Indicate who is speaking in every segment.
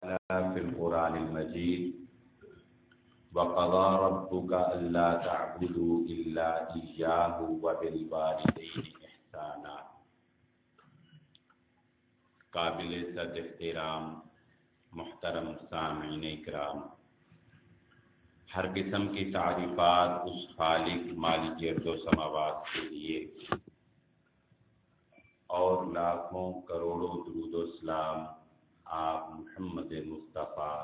Speaker 1: في القرآن المجيد وقضى ربك ألا تعبدوا إلا إياه وبالوالدين إحسانا۔ قابل صد احترام محترم سامعین اکرام، ہر قسم کی تعریفات اس خالق مالک ارض و سماوات کے لیے اور لاکھوں کروڑوں درود و سلام آپ محمد مصطفیٰ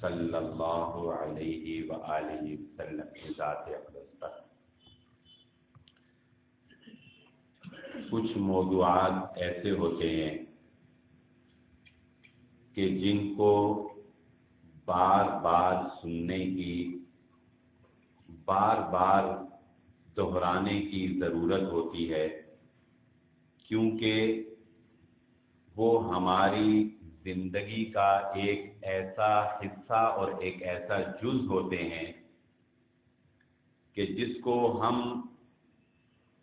Speaker 1: صلی اللہ علیہ وآلہ وسلم کی ذات اقدس پر۔ کچھ موضوعات ایسے ہوتے ہیں کہ جن کو بار بار سننے کی، بار بار دہرانے کی ضرورت ہوتی ہے، کیونکہ وہ ہماری زندگی کا ایک ایسا حصہ اور ایک ایسا جز ہوتے ہیں کہ جس کو ہم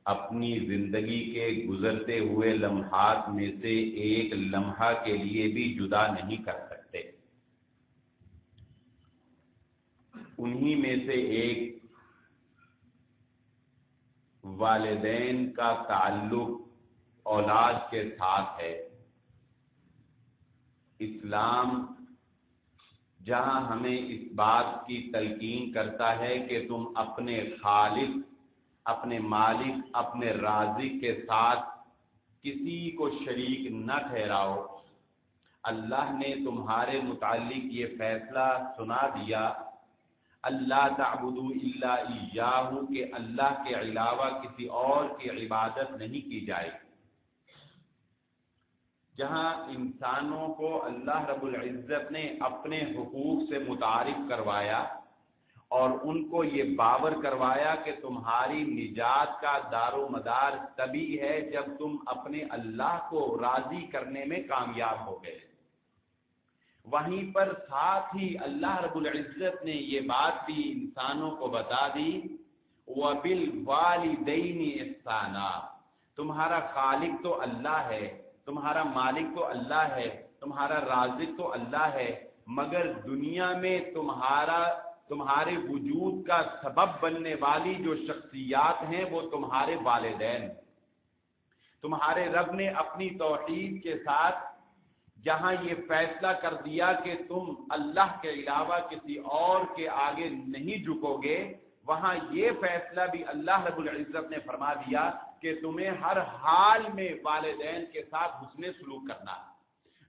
Speaker 1: اپنی زندگی کے گزرتے ہوئے لمحات میں سے ایک لمحہ کے لیے بھی جدا نہیں کر سکتے۔ انہی میں سے ایک والدین کا تعلق اولاد کے ساتھ ہے۔ اسلام جہاں ہمیں اس بات کی تلقین کرتا ہے کہ تم اپنے خالق، اپنے مالک، اپنے رازق کے ساتھ کسی کو شریک نہ ٹھہراؤ، اللہ نے تمہارے متعلق یہ فیصلہ سنا دیا، اللہ تعبدوا الا ایاہ، کہ اللہ کے علاوہ کسی اور کی عبادت نہیں کی جائے۔ جہاں انسانوں کو اللہ رب العزت نے اپنے حقوق سے متعارف کروایا اور ان کو یہ باور کروایا کہ تمہاری نجات کا دار و مدار تبھی ہے جب تم اپنے اللہ کو راضی کرنے میں کامیاب ہو گئے، وہیں پر ساتھ ہی اللہ رب العزت نے یہ بات بھی انسانوں کو بتا دی، وَبِالْوَالِدَيْنِ إِحْسَانًا، تمہارا خالق تو اللہ ہے، تمہارا مالک تو اللہ ہے، تمہارا رازق تو اللہ ہے، مگر دنیا میں تمہارے وجود کا سبب بننے والی جو شخصیات ہیں وہ تمہارے والدین۔ تمہارے رب نے اپنی توحید کے ساتھ جہاں یہ فیصلہ کر دیا کہ تم اللہ کے علاوہ کسی اور کے آگے نہیں جھکو گے، وہاں یہ فیصلہ بھی اللہ رب العزت نے فرما دیا کہ تمہیں ہر حال میں والدین کے ساتھ حسن سلوک کرنا ہے،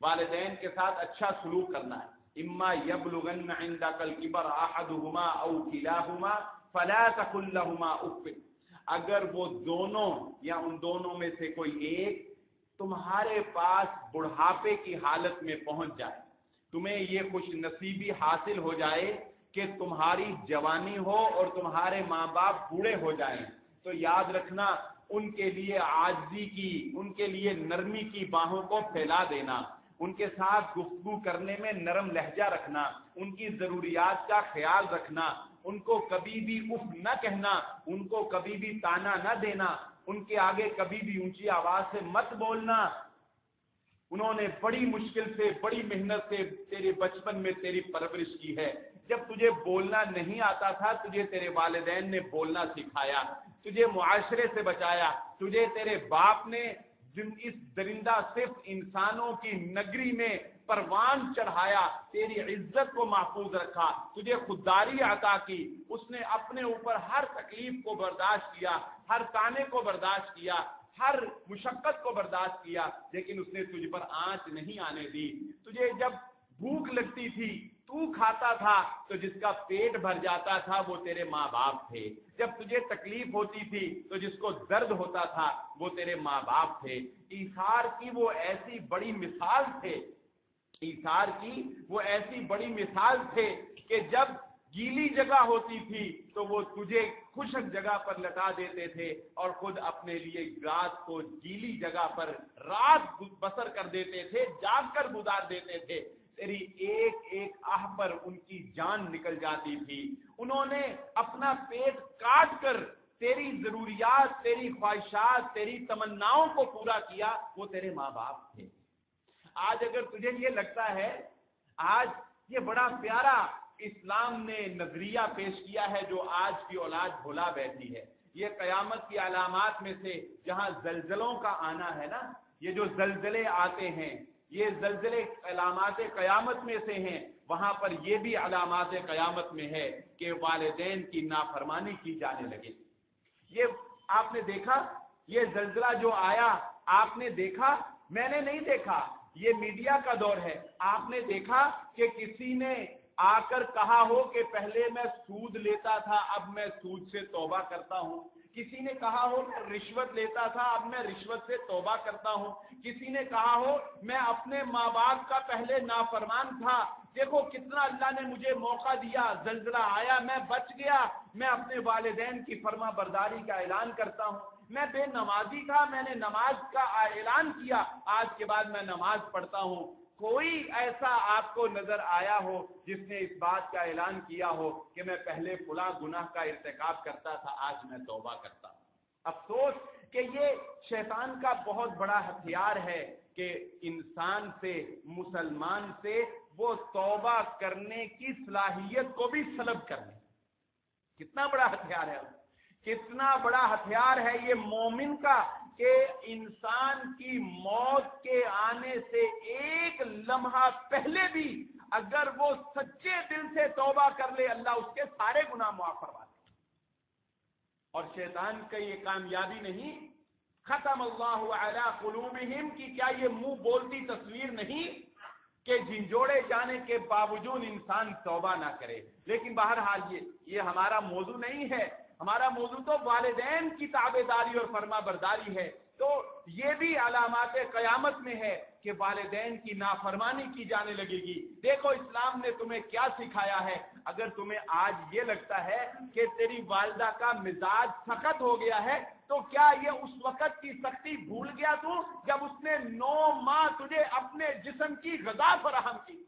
Speaker 1: والدین کے ساتھ اچھا سلوک کرنا ہے۔ اما یبلغن عندک الکبر احدہما او کلاہما فلا تقل لہما اف، اگر وہ دونوں یا ان دونوں میں سے کوئی ایک تمہارے پاس بڑھاپے کی حالت میں پہنچ جائے، تمہیں یہ خوش نصیبی حاصل ہو جائے کہ تمہاری جوانی ہو اور تمہارے ماں باپ بوڑھے ہو جائیں، تو یاد رکھنا ان کے لیے عاجزی کی، ان کے لیے نرمی کی باہوں کو پھیلا دینا، ان کے ساتھ گفتگو کرنے میں نرم لہجہ رکھنا، ان کی ضروریات کا خیال رکھنا، ان کو کبھی بھی اف نہ کہنا، ان کو کبھی بھی طعنہ نہ دینا، ان کے آگے کبھی بھی اونچی آواز سے مت بولنا۔ انہوں نے بڑی مشکل سے، بڑی محنت سے تیرے بچپن میں تیری پرورش کی ہے، جب تجھے بولنا نہیں آتا تھا تجھے تیرے والدین نے بولنا سکھایا، تجھے معاشرے سے بچایا، تجھے تیرے باپ نے اس درندہ صرف انسانوں کی نگری میں پروان چڑھایا، تیری عزت کو محفوظ رکھا، تجھے خودداری عطا کی، اس نے اپنے اوپر ہر تکلیف کو برداشت کیا، ہر طعنے کو برداشت کیا، ہر مشقت کو برداشت کیا، لیکن اس نے تجھ پر آنچ نہیں آنے دی۔ تجھے جب بھوک لگتی تھی تو کھاتا تھا تو جس کا پیٹ بھر جاتا تھا وہ تیرے ماں باپ تھے، جب تجھے تکلیف ہوتی تھی تو جس کو درد ہوتا تھا وہ تیرے ماں باپ تھے۔ ایثار کی وہ ایسی بڑی مثال تھے، ایثار کی وہ ایسی بڑی مثال تھے کہ جب گیلی جگہ ہوتی تھی تو وہ تجھے خشک جگہ پر لٹا دیتے تھے اور خود اپنے لیے رات کو گیلی جگہ پر رات بسر کر دیتے تھے، جاگ کر گزار دیتے تھے۔ تیری ایک ایک آہ پر ان کی جان نکل جاتی تھی۔ انہوں نے اپنا پیٹ کاٹ کر تیری ضروریات، تیری خواہشات، تیری تمناؤں کو پورا کیا، وہ تیرے ماں باپ تھے۔ آج اگر تجھے یہ لگتا ہے، آج یہ بڑا پیارا اسلام نے نظریہ پیش کیا ہے جو آج کی اولاد بھلا بیٹھی ہے. یہ قیامت کی علامات میں سے جہاں زلزلوں کا آنا ہے نا، یہ جو زلزلے آتے ہیں یہ زلزلے علامات قیامت میں سے ہیں، وہاں پر یہ بھی علامات قیامت میں ہے کہ والدین کی نافرمانی کی جانے لگے. یہ آپ نے دیکھا، یہ زلزلہ جو آیا آپ نے دیکھا، میں نے نہیں دیکھا، یہ میڈیا کا دور ہے. آپ نے دیکھا کہ کسی نے آ کر کہا ہو کہ پہلے میں سود لیتا تھا اب میں سود سے توبہ کرتا ہوں؟ کسی نے کہا ہو میں رشوت لیتا تھا اب میں رشوت سے توبہ کرتا ہوں؟ کسی نے کہا ہو میں اپنے ماں باپ کا پہلے نافرمان تھا، دیکھو کتنا اللہ نے مجھے موقع دیا، زلزلہ آیا میں بچ گیا، میں اپنے والدین کی فرما برداری کا اعلان کرتا ہوں. میں بے نمازی تھا، میں نے نماز کا اعلان کیا، آج کے بعد میں نماز پڑھتا ہوں. کوئی ایسا آپ کو نظر آیا ہو جس نے اس بات کا اعلان کیا ہو کہ میں پہلے فلاں گناہ کا ارتکاب کرتا تھا آج میں توبہ کرتا ہوں؟ افسوس کہ یہ شیطان کا بہت بڑا ہتھیار ہے کہ انسان سے، مسلمان سے وہ توبہ کرنے کی صلاحیت کو بھی سلب کرنے. کتنا بڑا ہتھیار ہے، کتنا بڑا ہتھیار ہے یہ مومن کا کہ انسان کی موت کے آنے سے ایک لمحہ پہلے بھی اگر وہ سچے دل سے توبہ کر لے اللہ اس کے سارے گناہ معاف فرما دے. اور شیطان کا یہ کامیابی نہیں، ختم اللہ علی قلوبہم کی کیا یہ منہ بولتی تصویر نہیں کہ جھنجھوڑے جانے کے باوجود انسان توبہ نہ کرے. لیکن بہرحال یہ ہمارا موضوع نہیں ہے، ہمارا موضوع تو والدین کی تابعداری اور فرما برداری ہے. تو یہ بھی علامات قیامت میں ہے کہ والدین کی نافرمانی کی جانے لگے گی. دیکھو اسلام نے تمہیں کیا سکھایا ہے. اگر تمہیں آج یہ لگتا ہے کہ تیری والدہ کا مزاج سخت ہو گیا ہے تو کیا یہ اس وقت کی سختی بھول گیا تو جب اس نے 9 ماہ تجھے اپنے جسم کی غذا فراہم کی؟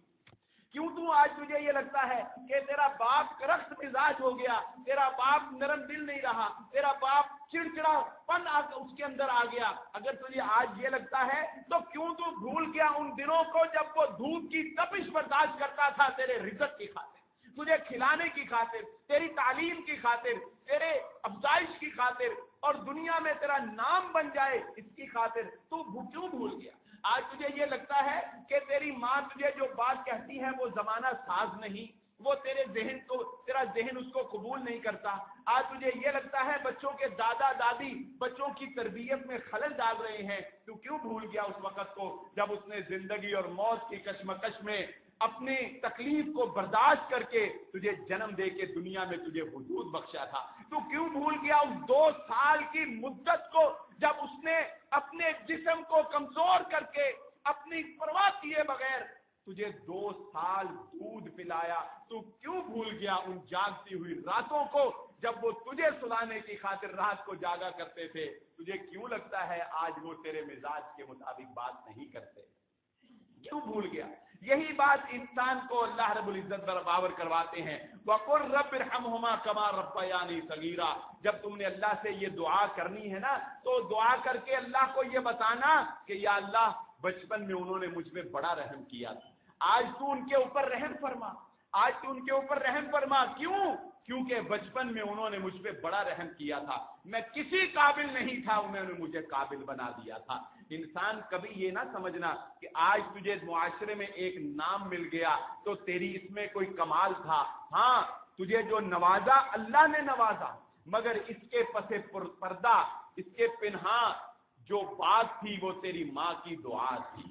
Speaker 1: کیوں تو آج تجھے یہ لگتا ہے کہ تیرا باپ کرخت مزاج ہو گیا، تیرا باپ نرم دل نہیں رہا، تیرا باپ چڑچڑا پن اس کے اندر آ گیا؟ اگر تجھے آج یہ لگتا ہے تو کیوں تو بھول گیا ان دنوں کو جب وہ دھوپ کی تپش برداشت کرتا تھا تیرے رزق کی خاطر، تجھے کھلانے کی خاطر، تیری تعلیم کی خاطر، تیرے افزائش کی خاطر اور دنیا میں تیرا نام بن جائے اس کی خاطر تو کیوں بھول گیا؟ آج تجھے یہ لگتا ہے کہ تیری ماں تجھے جو بات کہتی ہے وہ زمانہ ساز نہیں، وہ تیرے ذہن کو، تیرا ذہن اس کو قبول نہیں کرتا. آج تجھے یہ لگتا ہے بچوں کے دادا دادی بچوں کی تربیت میں خلل ڈال رہے ہیں. تو کیوں بھول گیا اس وقت کو جب اس نے زندگی اور موت کی کشمکش میں اپنی تکلیف کو برداشت کر کے تجھے جنم دے کے دنیا میں تجھے وجود بخشا تھا؟ تو کیوں بھول گیا اس 2 سال کی مدت کو جب اس نے اپنے جسم کو کمزور کر کے اپنی پرواہ کیے بغیر تجھے 2 سال دودھ پلایا؟ تو کیوں بھول گیا ان جاگتی ہوئی راتوں کو جب وہ تجھے سلانے کی خاطر رات کو جاگا کرتے تھے؟ تجھے کیوں لگتا ہے آج وہ تیرے مزاج کے مطابق بات نہیں کرتے؟ کیوں بھول گیا؟ یہی بات انسان کو اللہ رب العزت باور کرواتے ہیں، وَقُلْ رَبِّ ارْحَمْهُمَا كَمَا رَبَّيَانِي صَغِيرًا. جب تم نے اللہ سے یہ دعا کرنی ہے نا تو دعا کر کے اللہ کو یہ بتانا کہ یا اللہ بچپن میں انہوں نے مجھ پہ بڑا رحم کیا تھا، آج تو ان کے اوپر رحم فرما، آج تو ان کے اوپر رحم فرما. کیوں؟ کیونکہ بچپن میں انہوں نے مجھ پہ بڑا رحم کیا تھا، میں کسی قابل نہیں تھا انہوں نے مجھے قابل بنا دیا تھا. انسان کبھی یہ نہ سمجھنا کہ آج تجھے معاشرے میں ایک نام مل گیا تو تیری اس میں کوئی کمال تھا. ہاں تجھے جو نوازا اللہ نے نوازا، مگر اس کے پس پردہ، اس کے پنہاں جو بات تھی وہ تیری ماں کی دعا تھی،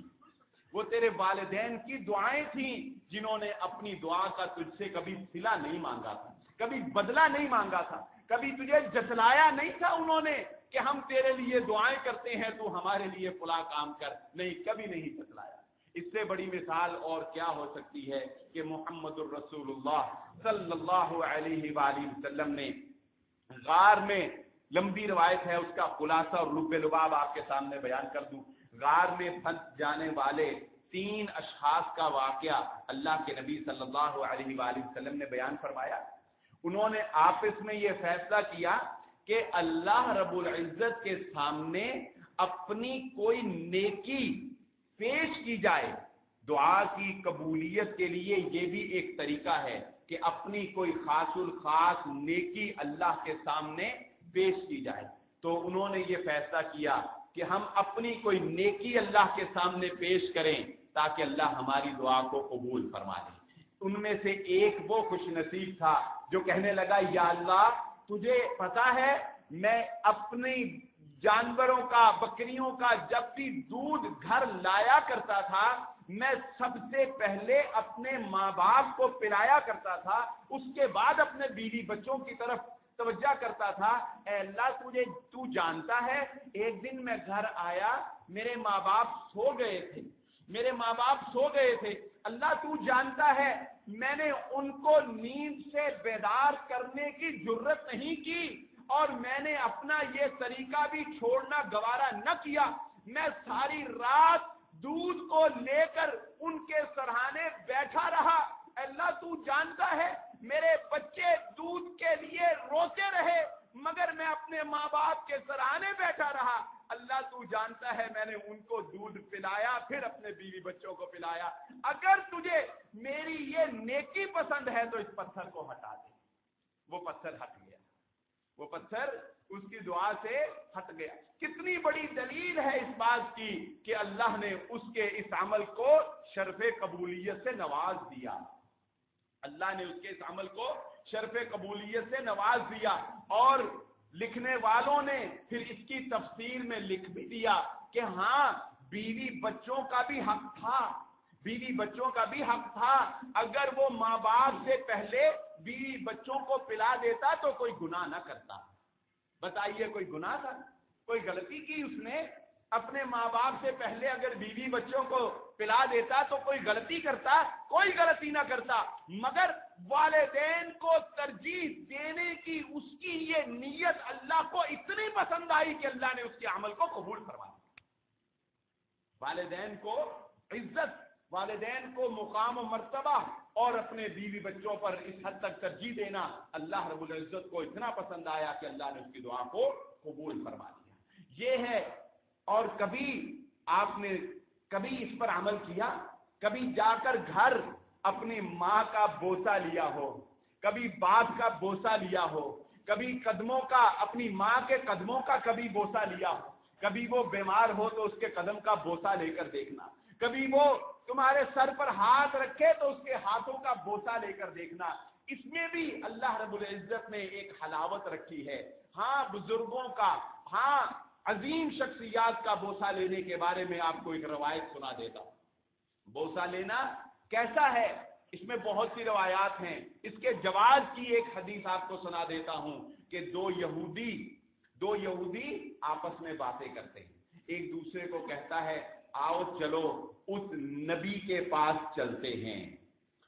Speaker 1: وہ تیرے والدین کی دعائیں تھیں جنہوں نے اپنی دعا کا تجھ سے کبھی صلہ نہیں مانگا تھا، کبھی بدلہ نہیں مانگا تھا، کبھی تجھے جتلایا نہیں تھا انہوں نے کہ ہم تیرے لیے دعائیں کرتے ہیں تو ہمارے لیے فلاں کام کر. نہیں، کبھی نہیں جتلایا. اس سے بڑی مثال اور کیا ہو سکتی ہے کہ محمد الرسول اللہ صلی اللہ علیہ وآلہ وسلم نے غار میں، لمبی روایت ہے اس کا خلاصہ اور لب لباب آپ کے سامنے بیان کر دوں. غار میں پھنس جانے والے 3 اشخاص کا واقعہ اللہ کے نبی صلی اللہ علیہ وآلہ وسلم نے بیان فرمایا. انہوں نے آپس میں یہ فیصلہ کیا کہ اللہ رب العزت کے سامنے اپنی کوئی نیکی پیش کی جائے دعا کی قبولیت کے لیے یہ بھی ایک طریقہ ہے کہ اپنی کوئی خاص الخاص نیکی اللہ کے سامنے پیش کی جائے. تو انہوں نے یہ فیصلہ کیا کہ ہم اپنی کوئی نیکی اللہ کے سامنے پیش کریں تاکہ اللہ ہماری دعا کو قبول فرما لے. ان میں سے ایک وہ خوش نصیب تھا جو کہنے لگا یا اللہ تجھے پتا ہے میں اپنی جانوروں کا بکریوں کا جب بھی دودھ گھر لایا کرتا تھا میں سب سے پہلے اپنے ماں باپ کو پلایا کرتا تھا, اس کے بعد اپنے بیوی بچوں کی طرف توجہ کرتا تھا. اے اللہ تو جانتا ہے ایک دن میں گھر آیا میرے ماں باپ سو گئے تھے اللہ تو جانتا ہے میں نے ان کو نیند سے بیدار کرنے کی جرت نہیں کی اور میں نے اپنا یہ طریقہ بھی چھوڑنا گوارا نہ کیا. میں ساری رات دودھ کو لے کر ان کے سرہانے بیٹھا رہا. اللہ تو جانتا ہے میرے بچے دودھ کے لیے روتے رہے مگر میں اپنے ماں باپ کے سرہانے بیٹھا رہا. اللہ تو جانتا ہے میں نے ان کو دودھ پلایا پھر اپنے بیوی بچوں کو پلایا. اگر تجھے میری یہ نیکی پسند ہے تو اس پتھر کو ہٹا دے. وہ پتھر ہٹ گیا, وہ پتھر اس کی دعا سے ہٹ گیا. کتنی بڑی دلیل ہے اس بات کی کہ اللہ نے اس کے اس عمل کو شرف قبولیت سے نواز دیا. اللہ نے اس کے اس عمل کو شرف قبولیت سے نواز دیا. اور لکھنے والوں نے پھر اس کی تفسیر میں لکھ بھی دیا کہ ہاں بیوی بچوں کا بھی حق تھا. اگر وہ ماں باپ سے پہلے بیوی بچوں کو پلا دیتا تو کوئی گناہ نہ کرتا. بتائیے کوئی گناہ تھا, کوئی غلطی کی اس نے؟ اپنے ماں باپ سے پہلے اگر بیوی بچوں کو پلا دیتا تو کوئی غلطی کرتا؟ کوئی غلطی نہ کرتا. مگر والدین کو ترجیح دینے کی اس کی یہ نیت اللہ کو اتنی پسند آئی کہ اللہ نے اس کے عمل کو قبول فرما دیا. والدین کو عزت, والدین کو مقام و مرتبہ اور اپنے بیوی بچوں پر اس حد تک ترجیح دینا اللہ رب العزت کو اتنا پسند آیا کہ اللہ نے اس کی دعا کو قبول فرما دیا. یہ ہے. اور کبھی آپ نے اس پر عمل کیا؟ کبھی جا کر گھر اپنی ماں کا بوسہ لیا ہو, کبھی باپ کا بوسہ لیا ہو, کبھی قدموں کا, اپنی ماں کے قدموں کا کبھی بوسہ لیا ہو, کبھی وہ بیمار ہو تو اس کے قدم کا بوسہ لے کر دیکھنا, کبھی وہ تمہارے سر پر ہاتھ رکھے تو اس کے ہاتھوں کا بوسہ لے کر دیکھنا. اس میں بھی اللہ رب العزت نے ایک حلاوت رکھی ہے. ہاں بزرگوں کا, ہاں عظیم شخصیات کا بوسہ لینے کے بارے میں آپ کو ایک روایت سنا دیتا ہوں. بوسہ لینا کیسا ہے اس میں بہت سی روایات ہیں. اس کے جواز کی ایک حدیث آپ کو سنا دیتا ہوں کہ دو یہودی آپس میں باتیں کرتے ہیں. ایک دوسرے کو کہتا ہے آؤ چلو اس نبی کے پاس چلتے ہیں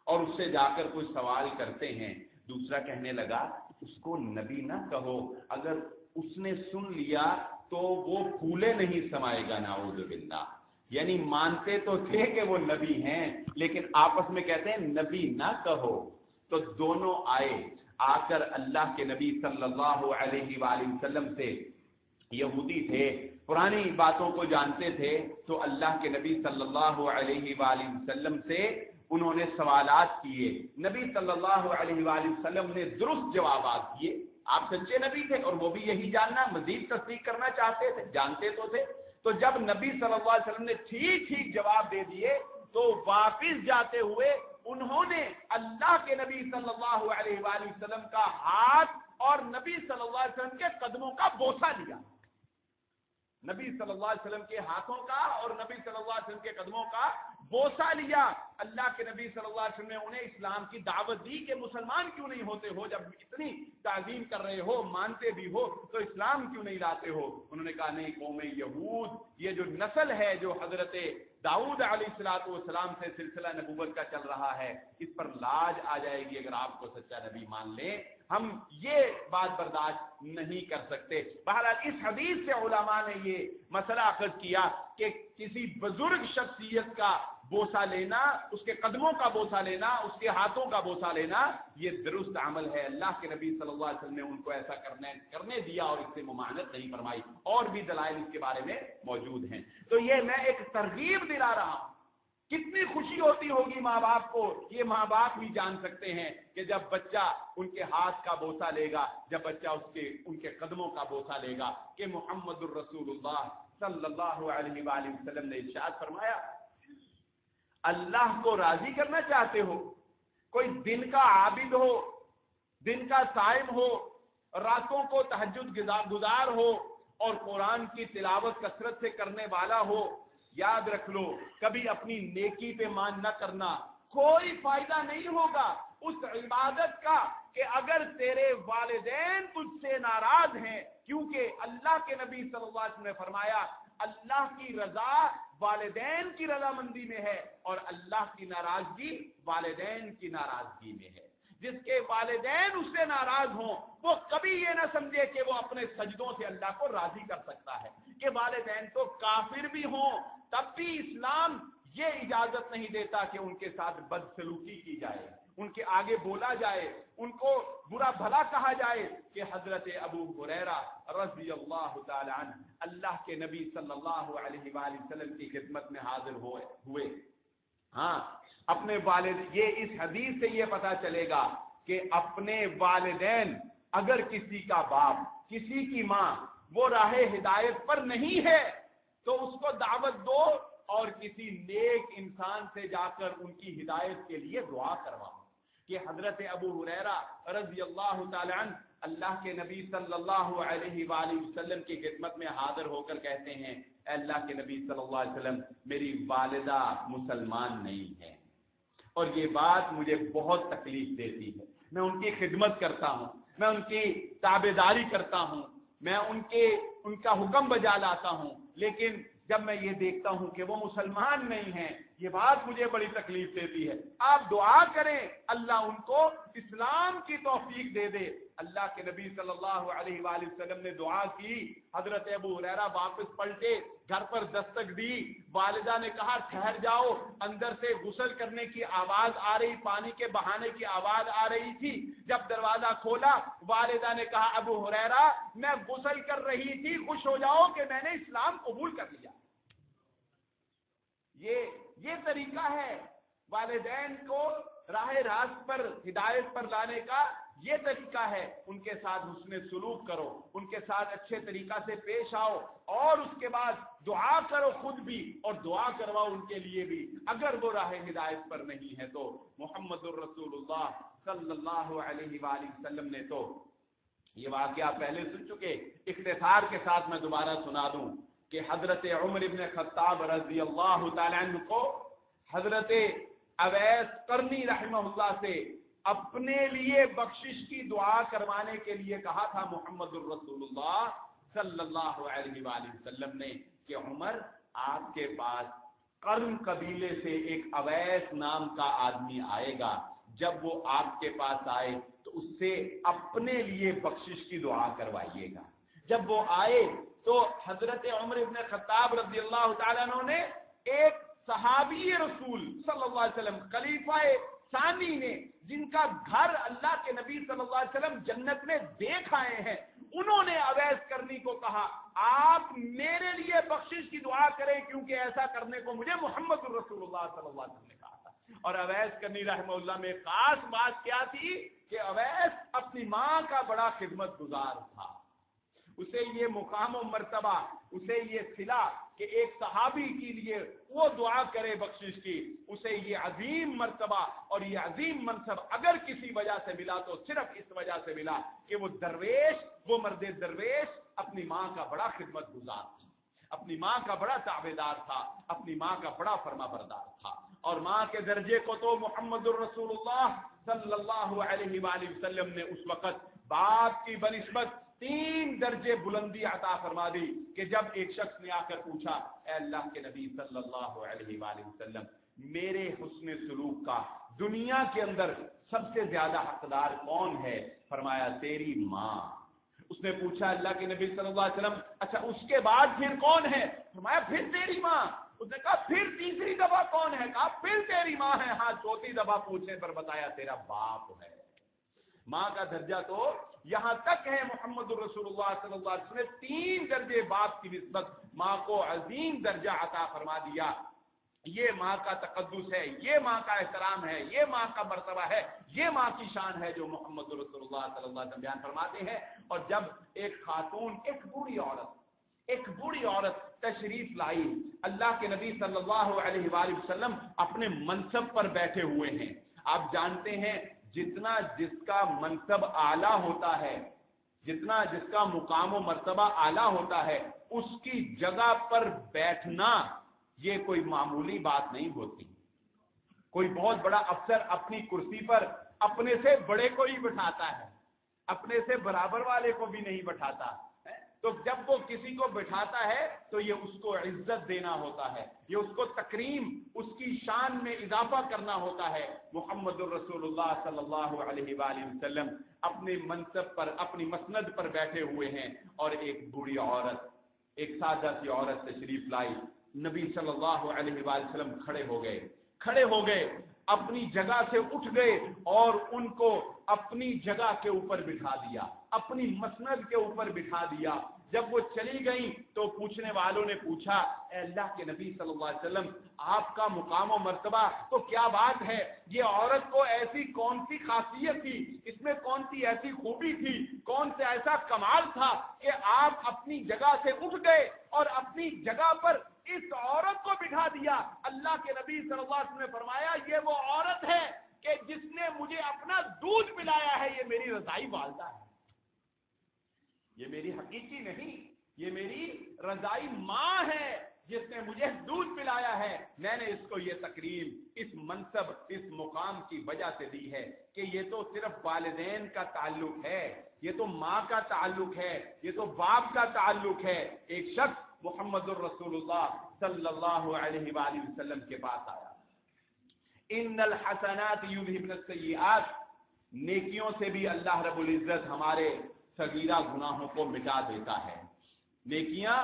Speaker 1: اور اس سے جا کر کوئی سوال کرتے ہیں. دوسرا کہنے لگا اس کو نبی نہ کہو, اگر اس نے سن لیا تو وہ پھولے نہیں سمائے گا, نعوذ باللہ. یعنی مانتے تو تھے کہ وہ نبی ہیں لیکن آپس میں کہتے ہیں نبی نہ کہو. تو دونوں آئے, آ کر اللہ کے نبی صلی اللہ علیہ وآلہ وسلم سے, یہودی تھے پرانی باتوں کو جانتے تھے, تو اللہ کے نبی صلی اللہ علیہ وآلہ وسلم سے انہوں نے سوالات کیے. نبی صلی اللہ علیہ وآلہ وسلم نے درست جوابات دیے. آپ سچے نبی تھے اور وہ بھی یہی جاننا, مزید تصدیق کرنا چاہتے تھے, جانتے تو تھے. تو جب نبی صلی اللہ علیہ وسلم نے ٹھیک جواب دے دیے تو واپس جاتے ہوئے انہوں نے اللہ کے نبی صلی اللہ علیہ وآلہ وسلم کا ہاتھ اور نبی صلی اللہ علیہ وسلم کے قدموں کا بوسہ لیا. نبی صلی اللہ علیہ وسلم کے ہاتھوں کا اور نبی صلی اللہ علیہ وسلم کے قدموں کا بوسہ لیا. اللہ کے نبی صلی اللہ علیہ وسلم نے انہیں اسلام کی دعوت دی کہ مسلمان کیوں نہیں ہوتے ہو, جب اتنی تعظیم کر رہے ہو, مانتے بھی ہو, تو اسلام کیوں نہیں لاتے ہو؟ انہوں نے کہا نہیں, قوم یہود, یہ جو نسل ہے جو حضرت داؤد علیہ السلام سے سلسلہ نبوت کا چل رہا ہے, اس پر لاج آ جائے گی اگر آپ کو سچا نبی مان لیں. ہم یہ بات برداشت نہیں کر سکتے. بہرحال اس حدیث سے علماء نے یہ مسئلہ اخذ کیا کہ کسی بزرگ شخصیت کا بوسہ لینا, اس کے قدموں کا بوسہ لینا, اس کے ہاتھوں کا بوسہ لینا, یہ درست عمل ہے. اللہ کے نبی صلی اللہ علیہ وسلم نے ان کو ایسا کرنے دیا اور اس سے ممانعت نہیں فرمائی. اور بھی دلائل اس کے بارے میں موجود ہیں. تو یہ میں ایک ترغیب دلا رہا ہوں کتنی خوشی ہوتی ہوگی ماں باپ کو، یہ ماں باپ ہی جان سکتے ہیں کہ جب بچہ ان کے ہاتھ کا بوسہ لے گا، جب بچہ ان کے قدموں کا بوسہ لے گا، کہ محمد الرسول اللہ صلی اللہ علیہ وآلہ وسلم نے ارشاد فرمایا، اللہ کو راضی کرنا چاہتے ہو، کوئی دن کا عابد ہو، دن کا صائم ہو، راتوں کو تہجد گزار ہو اور قرآن کی تلاوت کثرت سے کرنے والا ہو، یاد رکھ لو کبھی اپنی نیکی پہ مان نہ کرنا، کوئی فائدہ نہیں ہوگا اس عبادت کا کہ اگر تیرے والدین تجھ سے ناراض ہیں، کیونکہ اللہ کے نبی صلی اللہ علیہ وسلم نے فرمایا اللہ کی رضا والدین کی رضامندی میں ہے اور اللہ کی ناراضگی والدین کی ناراضگی میں ہے۔ جس کے والدین اس سے ناراض ہوں وہ کبھی یہ نہ سمجھے کہ وہ اپنے سجدوں سے اللہ کو راضی کر سکتا ہے، کہ والدین تو کافر بھی ہوں تب بھی اسلام یہ اجازت نہیں دیتا کہ ان کے ساتھ بدسلوکی کی جائے، ان کے آگے بولا جائے، ان کو برا بھلا کہا جائے۔ کہ حضرت ابو ہریرہ رضی اللہ تعالی عنہ اللہ کے نبی صلی اللہ علیہ وآلہ وسلم کی خدمت میں حاضر ہوئے، ہاں اپنے والد، یہ اس حدیث سے یہ پتا چلے گا کہ اپنے والدین، اگر کسی کا باپ، کسی کی ماں وہ راہ ہدایت پر نہیں ہے تو اس کو دعوت دو اور کسی نیک انسان سے جا کر ان کی ہدایت کے لیے دعا کرواؤ۔ کہ حضرت ابو ہریرہ رضی اللہ تعالی عنہ اللہ کے نبی صلی اللہ علیہ وآلہ وسلم کی خدمت میں حاضر ہو کر کہتے ہیں، اے اللہ کے نبی صلی اللہ علیہ وسلم میری والدہ مسلمان نہیں ہے اور یہ بات مجھے بہت تکلیف دیتی ہے، میں ان کی خدمت کرتا ہوں، میں ان کی تابعداری کرتا ہوں، میں ان کا حکم بجا لاتا ہوں، لیکن جب میں یہ دیکھتا ہوں کہ وہ مسلمان نہیں ہیں یہ بات مجھے بڑی تکلیف دیتی ہے۔ آپ دعا کریں اللہ ان کو اسلام کی توفیق دے دے۔ اللہ کے نبی صلی اللہ علیہ وآلہ وسلم نے دعا کی، حضرت ابو ہریرہ واپس پلٹے، گھر پر دستک دی، والدہ نے کہا ٹھہر جاؤ، اندر سے غسل کرنے کی آواز آ رہی، پانی کے بہانے کی آواز آ رہی تھی۔ جب دروازہ کھولا والدہ نے کہا ابو ہریرہ میں غسل کر رہی تھی، خوش ہو جاؤ کہ میں نے اسلام قبول کر لیا۔ یہ طریقہ ہے والدین کو راہ راست پر ہدایت پر لانے کا، یہ طریقہ ہے۔ ان کے ساتھ حسن سلوک کرو، ان کے ساتھ اچھے طریقہ سے پیش آؤ اور اس کے بعد دعا کرو خود بھی اور دعا کرواؤ ان کے لیے بھی۔ اگر وہ راہ ہدایت پر نہیں ہے تو محمد الرسول اللہ صلی اللہ علیہ وآلہ وسلم نے تو یہ واقعہ پہلے سن چکے، اختصار کے ساتھ میں دوبارہ سنا دوں کہ حضرت عمر ابن خطاب رضی اللہ تعالی عنہ کو حضرت اویس قرنی رحمہ اللہ سے اپنے لیے بخشش کی دعا کروانے کے لیے کہا تھا محمد الرسول اللہ صلی اللہ علیہ وآلہ وسلم نے کہ عمر آپ کے پاس قرن قبیلے سے ایک اویس نام کا آدمی آئے گا، جب وہ آپ کے پاس آئے تو اس سے اپنے لیے بخشش کی دعا کروائیے گا۔ جب وہ آئے تو حضرت عمر ابن خطاب رضی اللہ تعالیٰ عنہ نے ایک صحابی رسول صلی اللہ علیہ وسلم خلیفہ ثانی نے، جن کا گھر اللہ کے نبی صلی اللہ علیہ وسلم جنت میں دیکھ آئے ہیں، انہوں نے اویس کرنی کو کہا آپ میرے لیے بخشش کی دعا کریں کیونکہ ایسا کرنے کو مجھے محمد الرسول اللہ صلی اللہ علیہ وسلم نے کہا تھا۔ اور اویس کرنی رحمہ اللہ میں خاص بات کیا تھی کہ اویس اپنی ماں کا بڑا خدمت گزار تھا، اسے یہ مقام و مرتبہ، اسے یہ صلہ کہ ایک صحابی کے لیے وہ دعا کرے بخشش کی، اسے یہ عظیم مرتبہ اور یہ عظیم منصب اگر کسی وجہ سے ملا تو صرف اس وجہ سے ملا کہ وہ درویش، وہ مرد درویش اپنی ماں کا بڑا خدمت گزار تھا، اپنی ماں کا بڑا تابعدار تھا، اپنی ماں کا بڑا فرما بردار تھا۔ اور ماں کے درجے کو تو محمد الرسول اللہ صلی اللہ علیہ وآلہ وسلم نے اس وقت باپ کی بنسبت 3 درجے بلندی عطا فرما دی کہ جب ایک شخص نے آ کر پوچھا اے اللہ کے نبی صلی اللہ علیہ وآلہ وسلم میرے حسن سلوک کا دنیا کے اندر سب سے زیادہ حقدار کون ہے؟ فرمایا تیری ماں۔ اس نے پوچھا اللہ کے نبی صلی اللہ علیہ وسلم اچھا اس کے بعد پھر کون ہے؟ فرمایا پھر تیری ماں۔ اس نے کہا پھر تیسری دفعہ کون ہے؟ کہا پھر تیری ماں ہے۔ ہاں چوتھی دفعہ پوچھنے پر بتایا تیرا باپ ہے۔ ماں کا درجہ تو یہاں تک ہے، محمد الرسول اللہ صلی اللہ علیہ وسلم نے 3 درجے باپ کی نسبت ماں کو عظیم درجہ عطا فرما دیا۔ یہ ماں کا تقدس ہے، یہ ماں کا احترام ہے، یہ ماں کا مرتبہ ہے، یہ ماں کی شان ہے جو محمد رسول اللہ صلی اللہ علیہ وسلم بیان فرماتے ہیں۔ اور جب ایک خاتون، ایک بوڑھی عورت تشریف لائی، اللہ کے نبی صلی اللہ علیہ وآلہ وسلم اپنے منصب پر بیٹھے ہوئے ہیں۔ آپ جانتے ہیں جتنا جس کا منصب اعلیٰ ہوتا ہے، جتنا جس کا مقام و مرتبہ اعلیٰ ہوتا ہے، اس کی جگہ پر بیٹھنا یہ کوئی معمولی بات نہیں ہوتی۔ کوئی بہت بڑا افسر اپنی کرسی پر اپنے سے بڑے کو ہی بٹھاتا ہے، اپنے سے برابر والے کو بھی نہیں بٹھاتا۔ تو جب وہ کسی کو بٹھاتا ہے تو یہ اس کو عزت دینا ہوتا ہے، یہ اس کو تکریم، اس کی شان میں اضافہ کرنا ہوتا ہے۔ محمد الرسول اللہ صلی اللہ علیہ وآلہ وسلم اپنے منصب پر، اپنی مسند پر بیٹھے ہوئے ہیں، اور ایک بوڑھی عورت، ایک سادہ سی عورت تشریف لائی۔ نبی صلی اللہ علیہ وآلہ وسلم کھڑے ہو گئے، اپنی جگہ سے اٹھ گئے اور ان کو اپنی جگہ کے اوپر بٹھا دیا، اپنی مسند کے اوپر بٹھا دیا۔ جب وہ چلی گئیں تو پوچھنے والوں نے پوچھا، اے اللہ کے نبی صلی اللہ علیہ وسلم، آپ کا مقام و مرتبہ تو کیا بات ہے، یہ عورت کو ایسی کون سی خاصیت تھی، اس میں کون سی ایسی خوبی تھی، کون سے ایسا کمال تھا کہ آپ اپنی جگہ سے اٹھ گئے اور اپنی جگہ پر اس عورت کو بٹھا دیا؟ اللہ کے نبی صلی اللہ علیہ وسلم نے فرمایا، یہ وہ عورت ہے کہ جس نے مجھے اپنا دودھ پلایا ہے، یہ میری رضائی والدہ ہے، یہ میری حقیقی نہیں، یہ میری رضائی ماں ہے جس نے مجھے دودھ پلایا ہے۔ میں نے اس کو یہ تکریم، اس منصب، اس مقام کی وجہ سے دی ہے کہ یہ تو صرف والدین کا تعلق ہے، یہ تو ماں کا تعلق ہے، یہ تو باپ کا تعلق ہے۔ ایک شخص محمد الرسول اللہ صلی اللہ علیہ وآلہ وسلم کے پاس آیا، ان الحسنات یذہبن السیئات، نیکیوں سے بھی اللہ رب العزت ہمارے صغیرہ گناہوں کو مٹا دیتا ہے۔ نیکیاں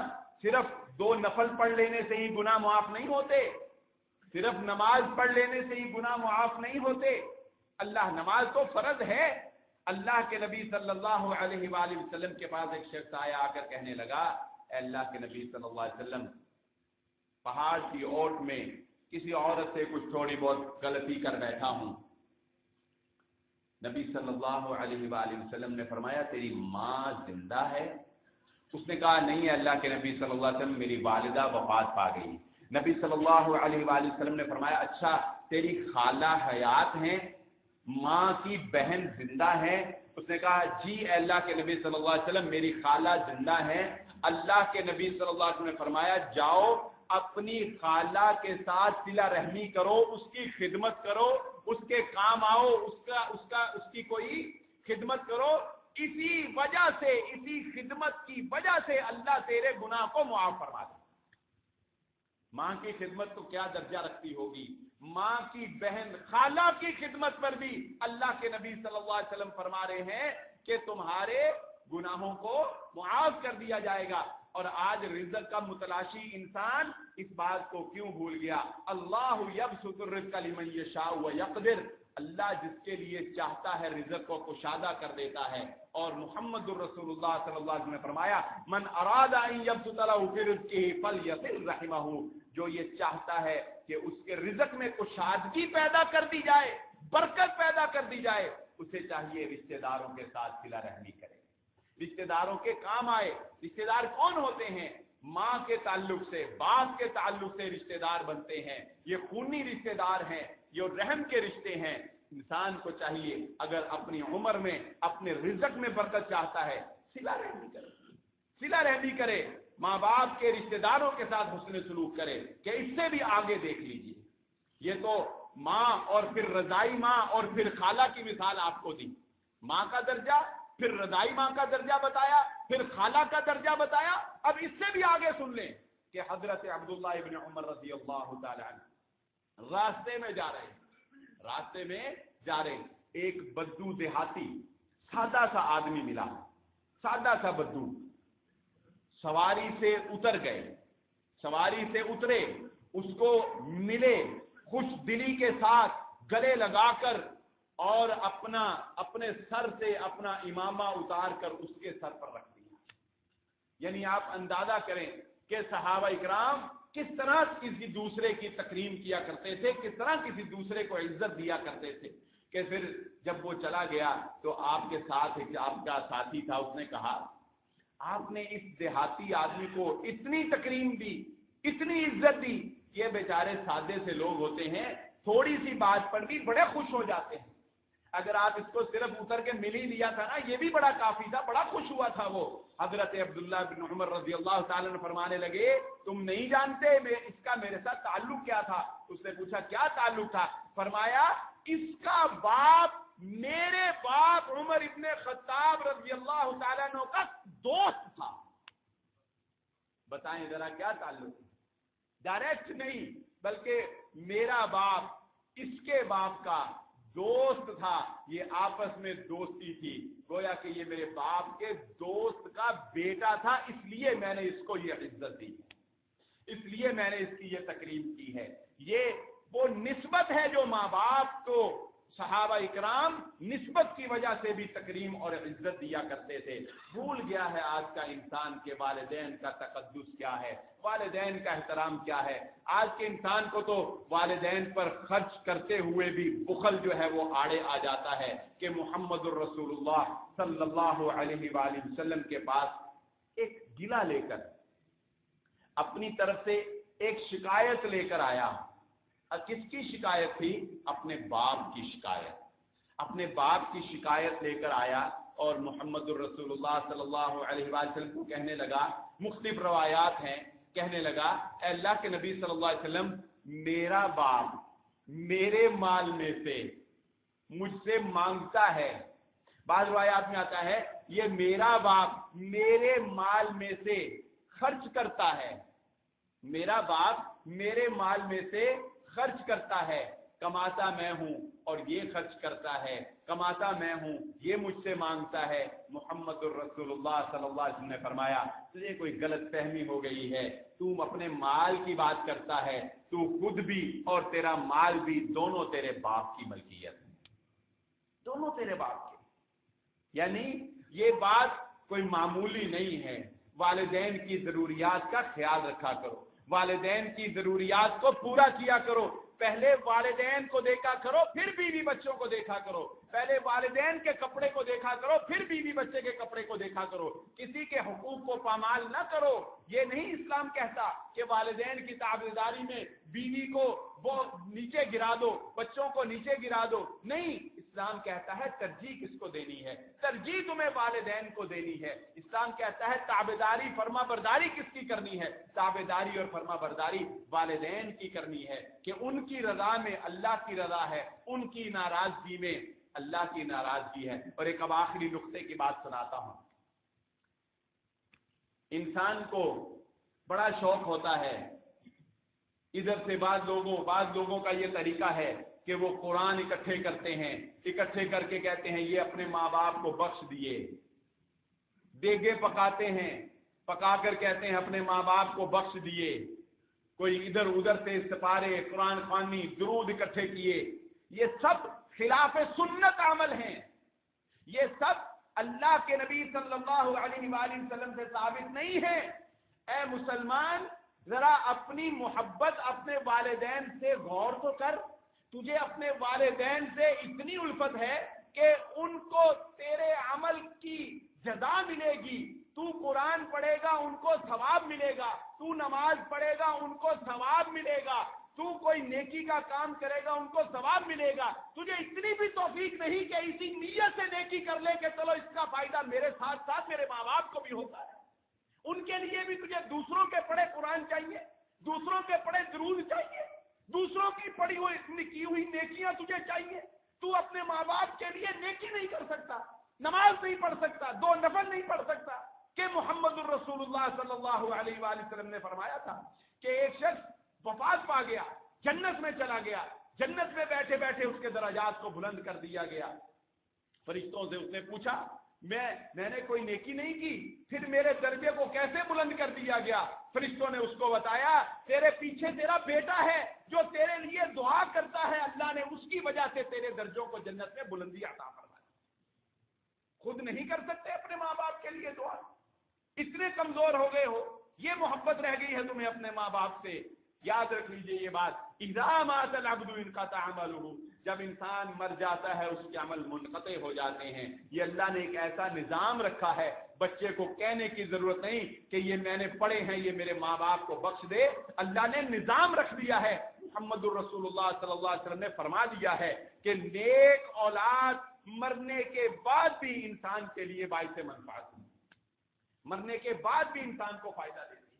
Speaker 1: صرف 2 نفل پڑھ لینے سے ہی گناہ معاف نہیں ہوتے، صرف نماز پڑھ لینے سے ہی گناہ معاف نہیں ہوتے۔ اللہ، نماز تو فرض ہے۔ اللہ کے نبی صلی اللہ علیہ وآلہ وسلم کے پاس ایک شخص آیا، آ کر کہنے لگا، اے اللہ کے نبی صلی اللہ علیہ وسلم، پہاڑ کی اوٹ میں کسی عورت سے کچھ تھوڑی بہت غلطی کر بیٹھا ہوں۔ نبی صلی اللہ علیہ وآلہ وسلم نے فرمایا، تیری ماں زندہ ہے؟ اس نے کہا، نہیں ہے اللہ کے نبی صلی اللہ علیہ وسلم، میری والدہ وفات پا گئی۔ نبی صلی اللہ علیہ وآلہ وسلم نے فرمایا، اچھا تیری خالہ حیات ہیں، ماں کی بہن زندہ ہے؟ اس نے کہا، جی اے اللہ کے نبی صلی اللہ علیہ وسلم، میری خالہ زندہ ہے۔ اللہ کے نبی صلی اللہ علیہ وسلم نے فرمایا، جاؤ اپنی خالہ کے ساتھ صلہ رحمی کرو، اس کی خدمت کرو، اس کے کام آؤ، اس کی کوئی خدمت کرو۔ اسی وجہ سے، اسی خدمت کی وجہ سے اللہ تیرے گناہ کو معاف فرما دے۔ ماں کی خدمت تو کیا درجہ رکھتی ہوگی، ماں کی بہن خالہ کی خدمت پر بھی اللہ کے نبی صلی اللہ علیہ وسلم فرما رہے ہیں کہ تمہارے گناہوں کو معاف کر دیا جائے گا۔ اور آج رزق کا متلاشی انسان اس بات کو کیوں بھول گیا؟ اللہ یبسط الرزق لمن یشاء ویقدر، اللہ جس کے لیے چاہتا ہے رزق کو کشادہ کر دیتا ہے۔ اور محمد الرسول اللہ صلی اللہ علیہ وسلم نے فرمایا، من اراد ان یبسط له فی رزقه فلیصل رحمہ، جو یہ چاہتا ہے کہ اس کے رزق میں کشادگی پیدا کر دی جائے، برکت پیدا کر دی جائے، اسے چاہیے رشتہ داروں کے ساتھ صلہ رحمی کرے، رشتہ داروں کے کام آئے۔ رشتہ دار کون ہوتے ہیں؟ ماں کے تعلق سے، باپ کے تعلق سے رشتہ دار بنتے ہیں، یہ خونی رشتہ دار ہیں، یہ رحم کے رشتے ہیں۔ انسان کو چاہیے اگر اپنی عمر میں، اپنے رزق میں برکت چاہتا ہے، صلہ رحمی کرے، صلہ رحمی کرے، ماں باپ کے رشتہ داروں کے ساتھ حسن سلوک کرے۔ کہ اس سے بھی آگے دیکھ لیجئے، یہ تو ماں اور پھر رضائی ماں اور پھر خالہ کی مثال آپ کو دی، ماں کا درجہ، پھر رضائی ماں کا درجہ بتایا، پھر خالہ کا درجہ بتایا۔ اب اس سے بھی آگے سن لیں کہ حضرت عبداللہ ابن عمر رضی اللہ تعالی عنہ راستے میں جا رہے ایک بدو دیہاتی، سادہ سا آدمی ملا، سادہ سا بدو، سواری سے اترے، اس کو ملے، خوش دلی کے ساتھ گلے لگا کر، اور اپنے سر سے اپنا امامہ اتار کر اس کے سر پر رکھ دیا۔ یعنی آپ اندازہ کریں کہ صحابہ اکرام کس طرح کسی دوسرے کی تکریم کیا کرتے تھے، کس طرح کسی دوسرے کو عزت دیا کرتے تھے، کہ پھر جب وہ چلا گیا تو آپ کے ساتھ ایک آپ کا ساتھی تھا، اس نے کہا آپ نے اس دیہاتی آدمی کو اتنی تکریم دی، اتنی عزت دی، یہ بیچارے سادے سے لوگ ہوتے ہیں، تھوڑی سی بات پر بھی بڑے خوش ہو جاتے ہیں، اگر آپ اس کو صرف اتر کے مل ہی لیا تھا نا یہ بھی بڑا کافی تھا، بڑا خوش ہوا تھا وہ۔ حضرت عبداللہ بن عمر رضی اللہ تعالیٰ عنہ فرمانے لگے تم نہیں جانتے اس کا میرے ساتھ تعلق کیا تھا؟ اس نے پوچھا کیا تعلق تھا؟ فرمایا اس کا باپ میرے باپ عمر ابن خطاب رضی اللہ تعالیٰ عنہ کا دوست تھا۔ بتائیں ذرا کیا تعلق؟ ڈائریکٹ نہیں بلکہ میرا باپ اس کے باپ کا دوست تھا، یہ آپس میں دوستی تھی، گویا کہ یہ میرے باپ کے دوست کا بیٹا تھا، اس لیے میں نے اس کو یہ عزت دی، اس لیے میں نے اس کی یہ تکریم کی ہے۔ یہ وہ نسبت ہے جو ماں باپ کو صحابہ اکرام نسبت کی وجہ سے بھی تکریم اور عزت دیا کرتے تھے۔ بھول گیا ہے آج کا انسان کے والدین کا تقدس کیا ہے، والدین کا احترام کیا ہے۔ آج کے انسان کو تو والدین پر خرچ کرتے ہوئے بھی بخل جو ہے وہ آڑے آ جاتا ہے کہ محمد الرسول اللہ صلی اللہ علیہ وآلہ وسلم کے پاس ایک گلہ لے کر اپنی طرف سے ایک شکایت لے کر آیا۔ کس کی شکایت تھی؟ اپنے باپ کی شکایت، اپنے باپ کی شکایت لے کر آیا اور محمد الرسول اللہ صلی اللہ علیہ وآلہ وسلم کو کہنے لگا، مختلف روایات ہیں، کہنے لگا اے اللہ کے نبی صلی اللہ علیہ وسلم میرا باپ میرے مال میں سے مجھ سے مانگتا ہے، بعض روایات میں آتا ہے یہ میرا باپ میرے مال میں سے خرچ کرتا ہے، میرا باپ میرے مال میں سے خرچ کرتا ہے، کماتا میں ہوں اور یہ خرچ کرتا ہے، کماتا میں ہوں یہ مجھ سے مانگتا ہے۔ محمد الرسول اللہ صلی اللہ علیہ وسلم نے فرمایا تجھے کوئی غلط فہمی ہو گئی ہے، تم اپنے مال کی بات کرتا ہے، تو خود بھی اور تیرا مال بھی دونوں تیرے باپ کی ملکیت ہے، دونوں تیرے باپ کے، یعنی یہ بات کوئی معمولی نہیں ہے۔ والدین کی ضروریات کا خیال رکھا کرو، والدین کی ضروریات کو پورا کیا کرو، پہلے والدین کو دیکھا کرو پھر بیوی بچوں کو دیکھا کرو، پہلے والدین کے کپڑے کو دیکھا کرو پھر بیوی بچے کے کپڑے کو دیکھا کرو، کسی کے حقوق کو پامال نہ کرو۔ یہ نہیں اسلام کہتا کہ والدین کی تابعداری میں بیوی کو وہ نیچے گرا دو، بچوں کو نیچے گرا دو، نہیں، اسلام کہتا ہے ترجیح کس کو دینی ہے، ترجیح تمہیں والدین کو دینی ہے۔ اسلام کہتا ہے تابعداری فرما برداری کس کی کرنی ہے، تابعداری اور فرما برداری والدین کی کرنی ہے، کہ ان کی رضا میں اللہ کی رضا ہے، ان کی ناراضگی میں اللہ کی ناراضگی ہے۔ اور ایک اب آخری نقطے کی بات سناتا ہوں۔ انسان کو بڑا شوق ہوتا ہے، ادھر سے بعض لوگوں کا یہ طریقہ ہے کہ وہ قرآن اکٹھے کرتے ہیں، اکٹھے کر کے کہتے ہیں یہ اپنے ماں باپ کو بخش دیے، دیگے پکاتے ہیں، پکا کر کہتے ہیں اپنے ماں باپ کو بخش دیے، کوئی ادھر ادھر سے سپارے، قرآن خوانی، درود اکٹھے کیے، یہ سب خلاف سنت عمل ہیں، یہ سب اللہ کے نبی صلی اللہ علیہ وآلہ وسلم سے ثابت نہیں ہے۔ اے مسلمان ذرا اپنی محبت اپنے والدین سے غور تو کر، تجھے اپنے والدین سے اتنی الفت ہے کہ ان کو تیرے عمل کی جزا ملے گی، تو قرآن پڑھے گا ان کو ثواب ملے گا، تو نماز پڑھے گا ان کو ثواب ملے گا، تو کوئی نیکی کا کام کرے گا ان کو ثواب ملے گا، تجھے اتنی بھی توفیق نہیں کہ اسی نیت سے نیکی کر لے کہ چلو اس کا فائدہ میرے ساتھ ساتھ میرے ماں باپ کو بھی ہوتا ہے، ان کے لیے بھی تجھے دوسروں کے پڑھے قرآن چاہیے، دوسروں کے پڑھے درود چاہیے، دوسروں کی پڑھی ہوئی کی ہوئی نیکیاں تجھے چاہیے، تو اپنے ماں باپ کے لیے نیکی نہیں کر سکتا، نماز نہیں پڑھ سکتا، دو نفل نہیں پڑھ سکتا، کہ محمد الرسول اللہ صلی اللہ علیہ وآلہ وسلم نے فرمایا تھا کہ ایک شخص وفات پا گیا، جنت میں چلا گیا، جنت میں بیٹھے بیٹھے اس کے درجات کو بلند کر دیا گیا، فرشتوں سے اس نے پوچھا میں نے کوئی نیکی نہیں کی، پھر میرے درجے کو کیسے بلند کر دیا گیا؟ فرشتوں نے اس کو بتایا تیرے پیچھے تیرا بیٹا ہے جو تیرے لیے دعا کرتا ہے، اللہ نے اس کی وجہ سے تیرے درجوں کو جنت میں بلندی عطا فرمائی۔ خود نہیں کر سکتے اپنے ماں باپ کے لیے دعا، اتنے کمزور ہو گئے ہو، یہ محبت رہ گئی ہے تمہیں اپنے ماں باپ سے. یاد رکھ لیجئے یہ بات, اذا مات العبد انقطع عمله, جب انسان مر جاتا ہے اس کے عمل منقطع ہو جاتے ہیں. یہ اللہ نے ایک ایسا نظام رکھا ہے, بچے کو کہنے کی ضرورت نہیں کہ یہ میں نے پڑھے ہیں, یہ میرے ماں باپ کو بخش دے. اللہ نے نظام رکھ دیا ہے. محمد الرسول اللہ صلی اللہ علیہ وسلم نے فرما دیا ہے کہ نیک اولاد مرنے کے بعد بھی انسان کے لیے باعث منفعت ہے, مرنے کے بعد بھی انسان کو فائدہ دیتی ہے.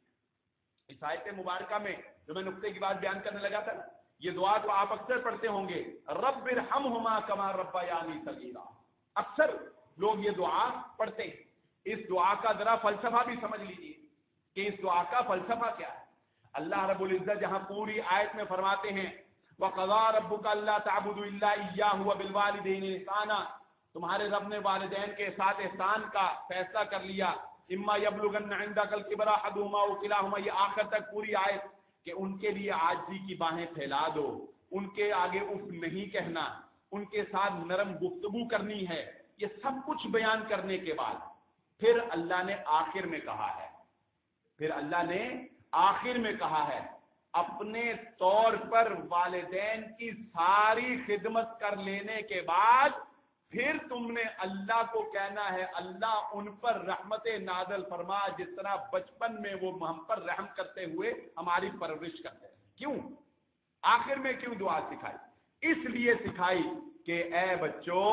Speaker 1: اس آیت مبارکہ میں جو میں نقطے کی بات بیان کرنے لگا تھا نا, یہ دعا تو آپ اکثر پڑھتے ہوں گے, رب ارحمہما کما ربیانی صغیرا. اکثر لوگ یہ دعا پڑھتے ہیں. اس دعا کا ذرا فلسفہ بھی سمجھ لیجیے کہ اس دعا کا فلسفہ کیا ہے. اللہ رب العزت جہاں پوری آیت میں فرماتے ہیں وَقَضَىٰ رَبُّكَ أَلَّا تَعْبُدُوا إِلَّا إِيَّاهُ وَبِالْوَالِدَيْنِ إِحْسَانًا, تمہارے رب نے والدین کے ساتھ احسان کا فیصلہ کر لیا. اما يبلغن عندك الكبر احدهما او كلاهما, یہ آخر تک پوری آیت کہ ان کے لیے عاجزی کی باہیں پھیلا دو, ان کے آگے اف نہیں کہنا, ان کے ساتھ نرم گفتگو کرنی ہے. یہ سب کچھ بیان کرنے کے بعد پھر اللہ نے آخر میں کہا ہے, پھر اللہ نے آخر میں کہا ہے اپنے طور پر والدین کی ساری خدمت کر لینے کے بعد پھر تم نے اللہ کو کہنا ہے اللہ ان پر رحمت نازل فرما جس طرح بچپن میں وہ ہم پر رحم کرتے ہوئے ہماری پرورش کرتے ہیں. کیوں آخر میں کیوں دعا سکھائی؟ اس لیے سکھائی کہ اے بچوں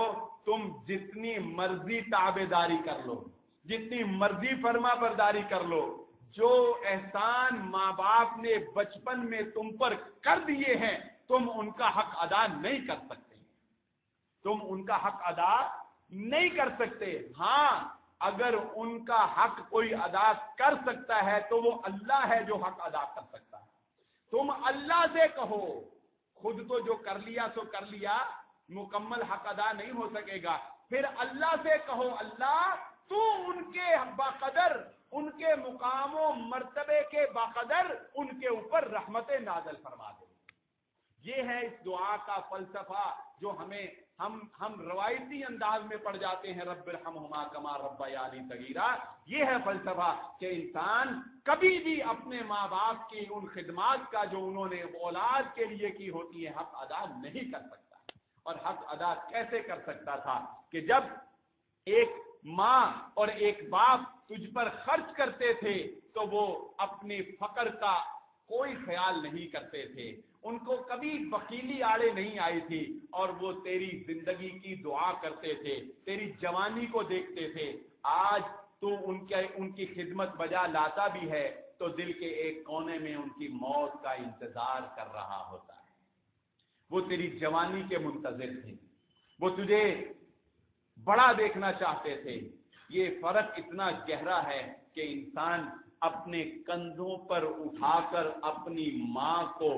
Speaker 1: تم جتنی مرضی تابعداری کر لو, جتنی مرضی فرما برداری کر لو, جو احسان ماں باپ نے بچپن میں تم پر کر دیے ہیں تم ان کا حق ادا نہیں کر سکتے, تم ان کا حق ادا نہیں کر سکتے. ہاں اگر ان کا حق کوئی ادا کر سکتا ہے تو وہ اللہ ہے جو حق ادا کر سکتا ہے. تم اللہ سے کہو, خود تو جو کر لیا سو کر لیا, مکمل حق ادا نہیں ہو سکے گا. پھر اللہ سے کہو اللہ تو ان کے باقدر, ان کے مقام و مرتبے کے باقدر ان کے اوپر رحمت نازل فرما دے. یہ ہے اس دعا کا فلسفہ جو ہم روایتی انداز میں پڑھ جاتے ہیں, رب ارحمہما کما ربیانی صغیرا. یہ ہے فلسفہ کہ انسان کبھی بھی اپنے ماں باپ کی ان خدمات کا جو انہوں نے اولاد کے لیے کی ہوتی ہے حق ادا نہیں کر سکتا. اور حق ادا کیسے کر سکتا تھا کہ جب ایک ماں اور ایک باپ تجھ پر خرچ کرتے تھے تو وہ اپنی فقر کا کوئی خیال نہیں کرتے تھے, ان کو کبھی بخیلی آڑے نہیں آئی تھی, اور وہ تیری زندگی کی دعا کرتے تھے, تیری جوانی کو دیکھتے تھے. آج تو ان کی خدمت بجا لاتا بھی ہے تو دل کے ایک کونے میں ان کی موت کا انتظار کر رہا ہوتا ہے. وہ تیری جوانی کے منتظر تھے, وہ تجھے بڑا دیکھنا چاہتے تھے. یہ فرق اتنا گہرا ہے کہ انسان اپنے کندھوں پر اٹھا کر اپنی ماں کو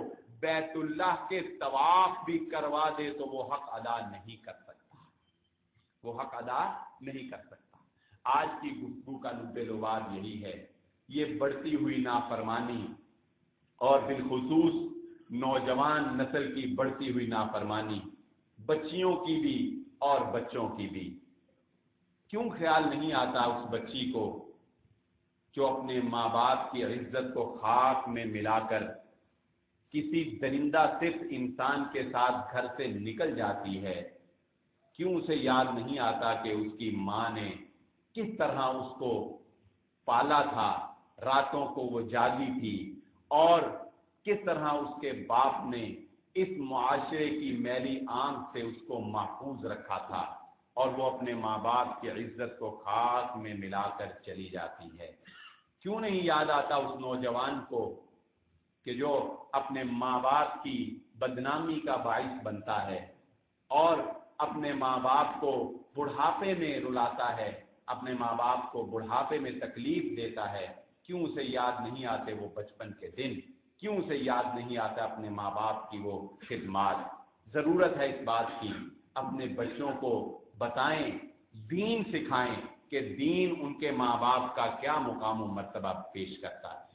Speaker 1: بیت اللہ کے طواف بھی کروا دے تو وہ حق ادا نہیں کر سکتا, وہ حق ادا نہیں کر سکتا. آج کی گفتگو کا لب لباب یہی ہے, یہ بڑھتی ہوئی نافرمانی اور بالخصوص نوجوان نسل کی بڑھتی ہوئی نافرمانی, بچیوں کی بھی اور بچوں کی بھی. کیوں خیال نہیں آتا اس بچی کو جو اپنے ماں باپ کی عزت کو خاک میں ملا کر کسی درندہ صرف انسان کے ساتھ گھر سے نکل جاتی ہے, کیوں اسے یاد نہیں آتا کہ اس کی ماں نے کس طرح اس کو پالا تھا, راتوں کو وہ جاگی تھی, اور کس طرح اس کے باپ نے اس معاشرے کی میلی آنکھ سے اس کو محفوظ رکھا تھا, اور وہ اپنے ماں باپ کی عزت کو خاک میں ملا کر چلی جاتی ہے. کیوں نہیں یاد آتا اس نوجوان کو کہ جو اپنے ماں باپ کی بدنامی کا باعث بنتا ہے اور اپنے ماں باپ کو بڑھاپے میں رلاتا ہے, اپنے ماں باپ کو بڑھاپے میں تکلیف دیتا ہے. کیوں اسے یاد نہیں آتے وہ بچپن کے دن, کیوں اسے یاد نہیں آتا اپنے ماں باپ کی وہ خدمات. ضرورت ہے اس بات کی اپنے بچوں کو بتائیں, دین سکھائیں کہ دین ان کے ماں باپ کا کیا مقام و مرتبہ پیش کرتا ہے.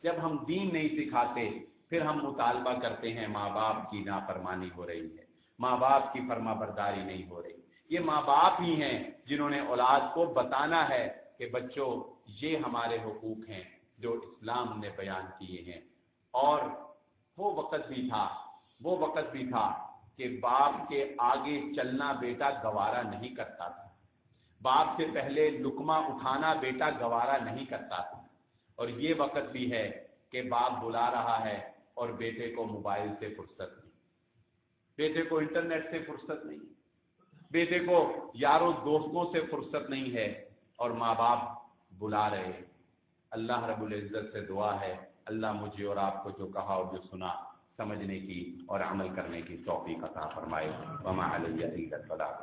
Speaker 1: جب ہم دین نہیں سکھاتے پھر ہم مطالبہ کرتے ہیں ماں باپ کی نافرمانی ہو رہی ہے, ماں باپ کی فرما برداری نہیں ہو رہی. یہ ماں باپ ہی ہیں جنہوں نے اولاد کو بتانا ہے کہ بچوں یہ ہمارے حقوق ہیں, جو اسلام نے بیان کیے ہیں۔ اور وہ وقت بھی تھا کہ باپ کے آگے چلنا بیٹا گوارا نہیں کرتا تھا، باپ سے پہلے لقمہ اٹھانا بیٹا گوارا نہیں کرتا تھا۔ اور یہ وقت بھی ہے کہ باپ بلا رہا ہے اور بیٹے کو موبائل سے فرصت نہیں، بیٹے کو انٹرنیٹ سے فرصت نہیں، بیٹے کو یاروں دوستوں سے فرصت نہیں ہے، اور ماں باپ بلا رہے ہیں۔ اللہ رب العزت سے دعا ہے اللہ مجھے اور آپ کو جو کہا اور جو سنا سمجھنے کی اور عمل کرنے کی توفیق عطا فرمائے۔ وما علی الا البلاغ۔